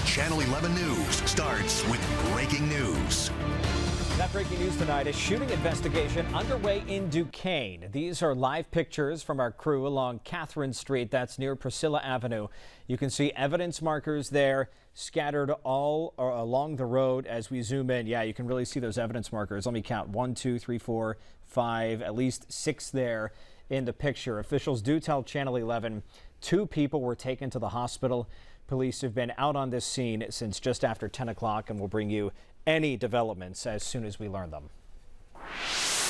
Channel 11 News starts with breaking news. That breaking news tonight, a shooting investigation underway in Duquesne. These are live pictures from our crew along Catherine Street. That's near Priscilla Avenue. You can see evidence markers there scattered all along the road as we zoom in. Yeah, you can really see those evidence markers. Let me count. 1, 2, 3, 4, 5, at least 6 there in the picture. Officials do tell Channel 11 2 people were taken to the hospital. Police have been out on this scene since just after 10 o'clock and will bring you any developments as soon as we learn them.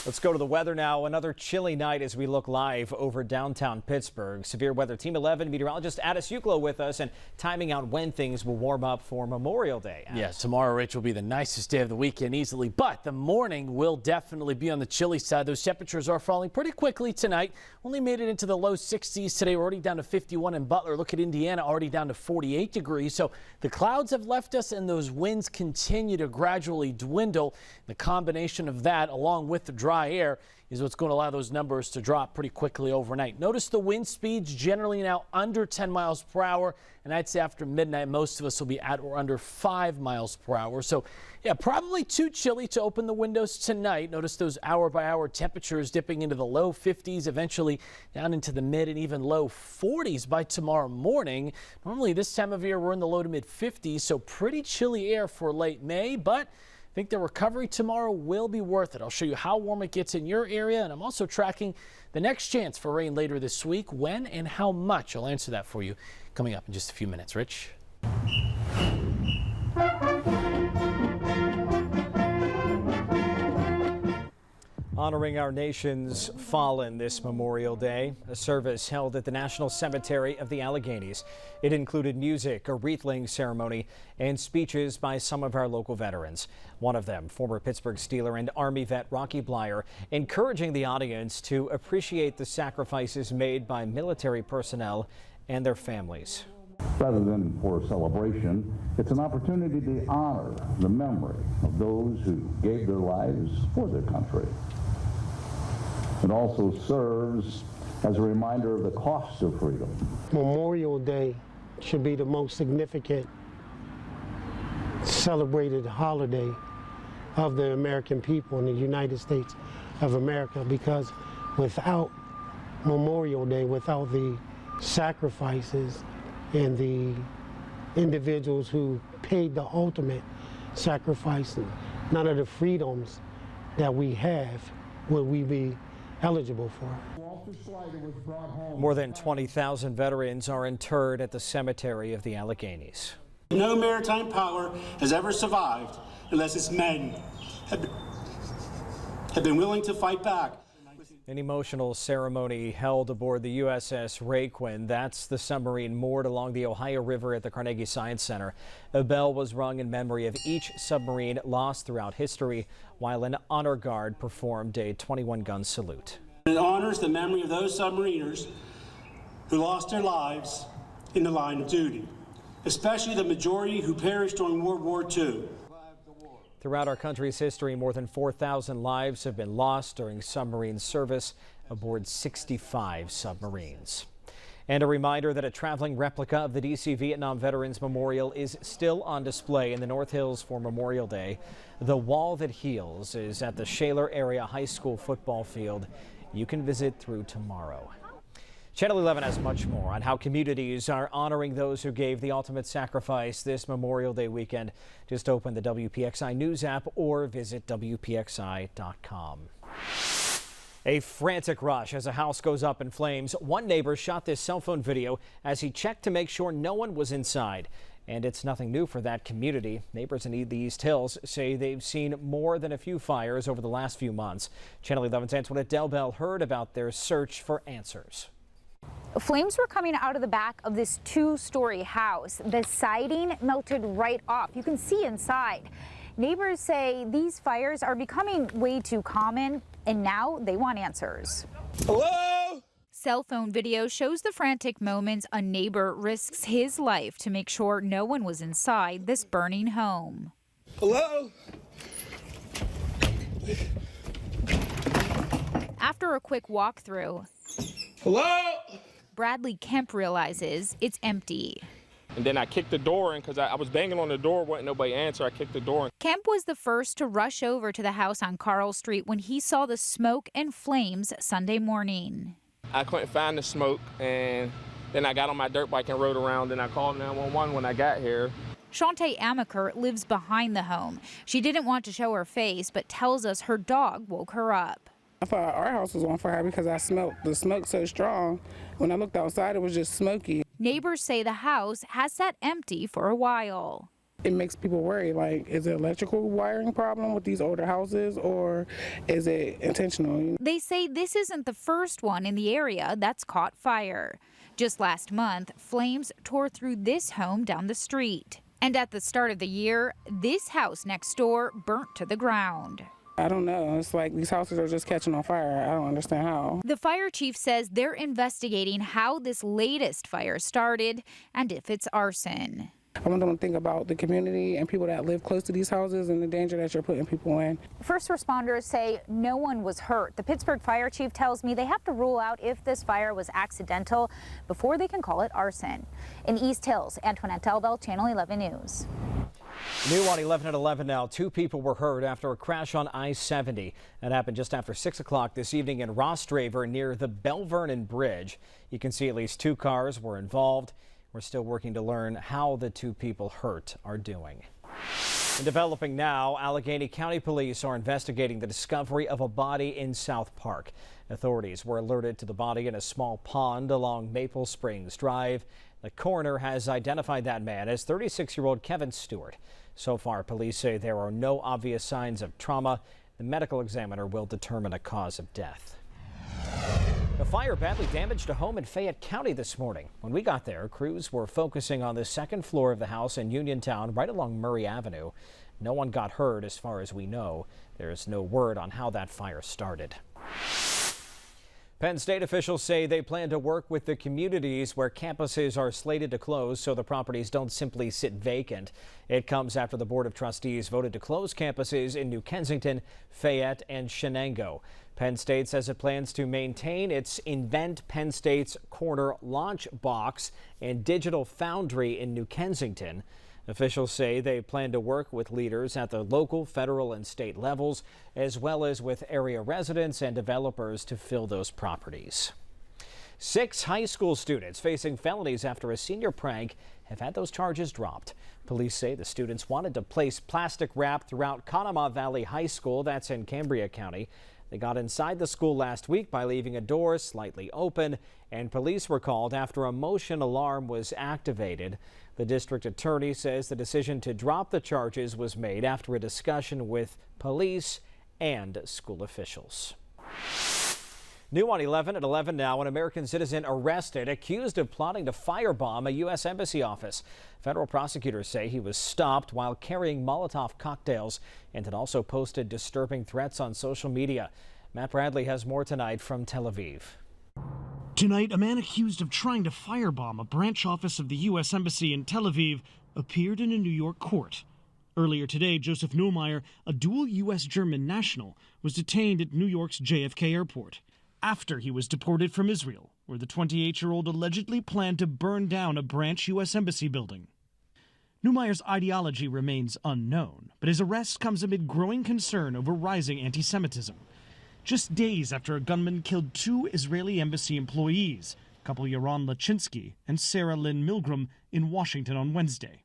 Let's go to the weather now. Another chilly night as we look live over downtown Pittsburgh. Severe Weather Team 11 meteorologist Addis Uklo with us and timing out when things will warm up for Memorial Day. Yes, tomorrow, Rich, will be the nicest day of the weekend easily, but the morning will definitely be on the chilly side. Those temperatures are falling pretty quickly tonight. Only made it into the low 60s today. We're already down to 51 in Butler. Look at Indiana, already down to 48 degrees. So the clouds have left us and those winds continue to gradually dwindle. The combination of that along with the dry air is what's going to allow those numbers to drop pretty quickly overnight. Notice the wind speeds generally now under 10 miles per hour. And I'd say after midnight, most of us will be at or under 5 miles per hour. So yeah, probably too chilly to open the windows tonight. Notice those hour by hour temperatures dipping into the low 50s, eventually down into the mid and even low 40s by tomorrow morning. Normally this time of year, we're in the low to mid 50s. So pretty chilly air for late May, but I think the recovery tomorrow will be worth it. I'll show you how warm it gets in your area, and I'm also tracking the next chance for rain later this week. When and how much? I'll answer that for you coming up in just a few minutes. Rich? Honoring our nation's fallen this Memorial Day, a service held at the National Cemetery of the Alleghenies. It included music, a wreath-laying ceremony, and speeches by some of our local veterans. One of them, former Pittsburgh Steeler and Army vet Rocky Bleier, encouraging the audience to appreciate the sacrifices made by military personnel and their families. Rather than for a celebration, it's an opportunity to honor the memory of those who gave their lives for their country. It also serves as a reminder of the cost of freedom. Memorial Day should be the most significant celebrated holiday of the American people in the United States of America, because without Memorial Day, without the sacrifices and the individuals who paid the ultimate sacrifice, none of the freedoms that we have would we be eligible for. More than 20,000 veterans are interred at the Cemetery of the Alleghenies. No maritime power has ever survived unless its men have been willing to fight back. An emotional ceremony held aboard the USS Raekwon. That's the submarine moored along the Ohio River at the Carnegie Science Center. A bell was rung in memory of each submarine lost throughout history, while an honor guard performed a 21-gun salute. It honors the memory of those submariners who lost their lives in the line of duty, especially the majority who perished during World War II. Throughout our country's history, more than 4,000 lives have been lost during submarine service aboard 65 submarines. And a reminder that a traveling replica of the D.C. Vietnam Veterans Memorial is still on display in the North Hills for Memorial Day. The Wall That Heals is at the Shaler Area High School football field. You can visit through tomorrow. Channel 11 has much more on how communities are honoring those who gave the ultimate sacrifice this Memorial Day weekend. Just open the WPXI News app or visit WPXI.com. A frantic rush as a house goes up in flames. One neighbor shot this cell phone video as he checked to make sure no one was inside. And it's nothing new for that community. Neighbors in the East Hills say they've seen more than a few fires over the last few months. Channel 11's Antoinette Delbel heard about their search for answers. Flames were coming out of the back of this 2-story house. The siding melted right off. You can see inside. Neighbors say these fires are becoming way too common, and now they want answers. Hello? Cell phone video shows the frantic moments a neighbor risks his life to make sure no one was inside this burning home. Hello? After a quick walkthrough, Hello? Bradley Kemp realizes it's empty. And then I kicked the door in because I was banging on the door, wasn't nobody answer. I kicked the door in. Kemp was the first to rush over to the house on Carl Street when he saw the smoke and flames Sunday morning. I couldn't find the smoke, and then I got on my dirt bike and rode around, and I called 911 when I got here. Shantae Amaker lives behind the home. She didn't want to show her face, but tells us her dog woke her up. I thought our house was on fire because I smelled the smoke so strong. When I looked outside, it was just smoky. Neighbors say the house has sat empty for a while. It makes people worry, like, is it electrical wiring problem with these older houses, or is it intentional? They say this isn't the first one in the area that's caught fire. Just last month, flames tore through this home down the street. And at the start of the year, this house next door burnt to the ground. I don't know. It's like these houses are just catching on fire. I don't understand how. The fire chief says they're investigating how this latest fire started and if it's arson. I want them to think about the community and people that live close to these houses and the danger that you're putting people in. First responders say no one was hurt. The Pittsburgh fire chief tells me they have to rule out if this fire was accidental before they can call it arson. In East Hills, Antoinette Delbel, Channel 11 News. New on 11 at 11 now. 2 people were hurt after a crash on I-70. That happened just after 6 o'clock this evening in Rostraver near the Bell Vernon Bridge. You can see at least 2 cars were involved. We're still working to learn how the 2 people hurt are doing. And developing now, Allegheny County Police are investigating the discovery of a body in South Park. Authorities were alerted to the body in a small pond along Maple Springs Drive. The coroner has identified that man as 36-year-old Kevin Stewart. So far, police say there are no obvious signs of trauma. The medical examiner will determine a cause of death. The fire badly damaged a home in Fayette County this morning. When we got there, crews were focusing on the second floor of the house in Uniontown, right along Murray Avenue. No one got hurt as far as we know. There is no word on how that fire started. Penn State officials say they plan to work with the communities where campuses are slated to close so the properties don't simply sit vacant. It comes after the Board of Trustees voted to close campuses in New Kensington, Fayette, and Shenango. Penn State says it plans to maintain its Invent Penn State's Corner launch box and digital foundry in New Kensington. Officials say they plan to work with leaders at the local, federal, and state levels, as well as with area residents and developers to fill those properties. 6 high school students facing felonies after a senior prank have had those charges dropped. Police say the students wanted to place plastic wrap throughout Conemaugh Valley High School, that's in Cambria County. They got inside the school last week by leaving a door slightly open, and police were called after a motion alarm was activated. The district attorney says the decision to drop the charges was made after a discussion with police and school officials. New on 11 at 11 now, an American citizen arrested accused of plotting to firebomb a U.S. Embassy office. Federal prosecutors say he was stopped while carrying Molotov cocktails and had also posted disturbing threats on social media. Matt Bradley has more tonight from Tel Aviv. Tonight, a man accused of trying to firebomb a branch office of the U.S. Embassy in Tel Aviv appeared in a New York court. Earlier today, Joseph Neumeyer, a dual U.S.-German national, was detained at New York's JFK Airport after he was deported from Israel, where the 28-year-old allegedly planned to burn down a branch U.S. Embassy building. Neumeyer's ideology remains unknown, but his arrest comes amid growing concern over rising anti-Semitism. Just days after a gunman killed 2 Israeli embassy employees, couple Yaron Lachinsky and Sarah Lynn Milgram, in Washington on Wednesday.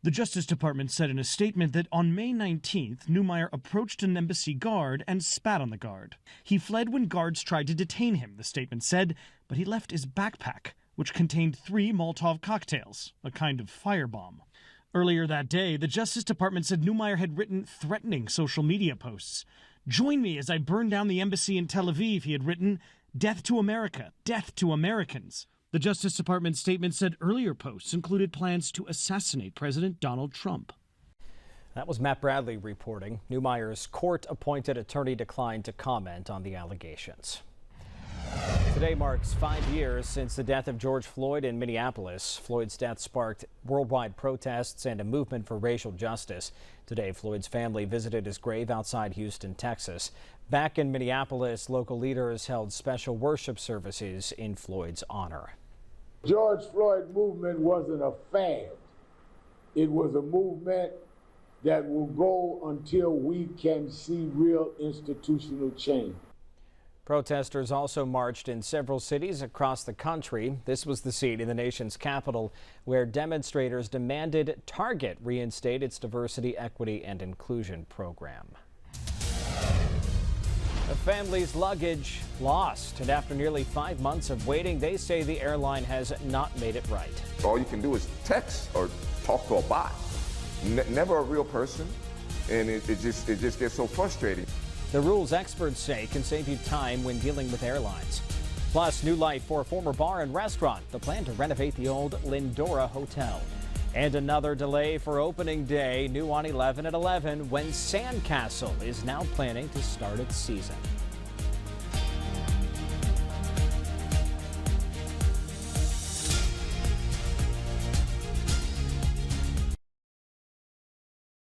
The Justice Department said in a statement that on May 19th, Neumeyer approached an embassy guard and spat on the guard. He fled when guards tried to detain him, the statement said, but he left his backpack, which contained 3 Molotov cocktails, a kind of firebomb. Earlier that day, the Justice Department said Neumeyer had written threatening social media posts. "Join me as I burn down the embassy in Tel Aviv," he had written. "Death to America, death to Americans." The Justice Department statement said earlier posts included plans to assassinate President Donald Trump. That was Matt Bradley reporting. Neumeyer's court-appointed attorney declined to comment on the allegations. Today marks 5 years since the death of George Floyd in Minneapolis. Floyd's death sparked worldwide protests and a movement for racial justice. Today, Floyd's family visited his grave outside Houston, Texas. Back in Minneapolis, local leaders held special worship services in Floyd's honor. George Floyd movement wasn't a fad. It was a movement that will go until we can see real institutional change. Protesters also marched in several cities across the country. This was the scene in the nation's capital where demonstrators demanded Target reinstate its diversity, equity, and inclusion program. The family's luggage lost, and after nearly 5 months of waiting, they say the airline has not made it right. All you can do is text or talk to a bot, never a real person, and it just gets so frustrating. The rules experts say can save you time when dealing with airlines. Plus, new life for a former bar and restaurant. The plan to renovate the old Lindora Hotel. And another delay for opening day, new on 11 at 11, when Sandcastle is now planning to start its season.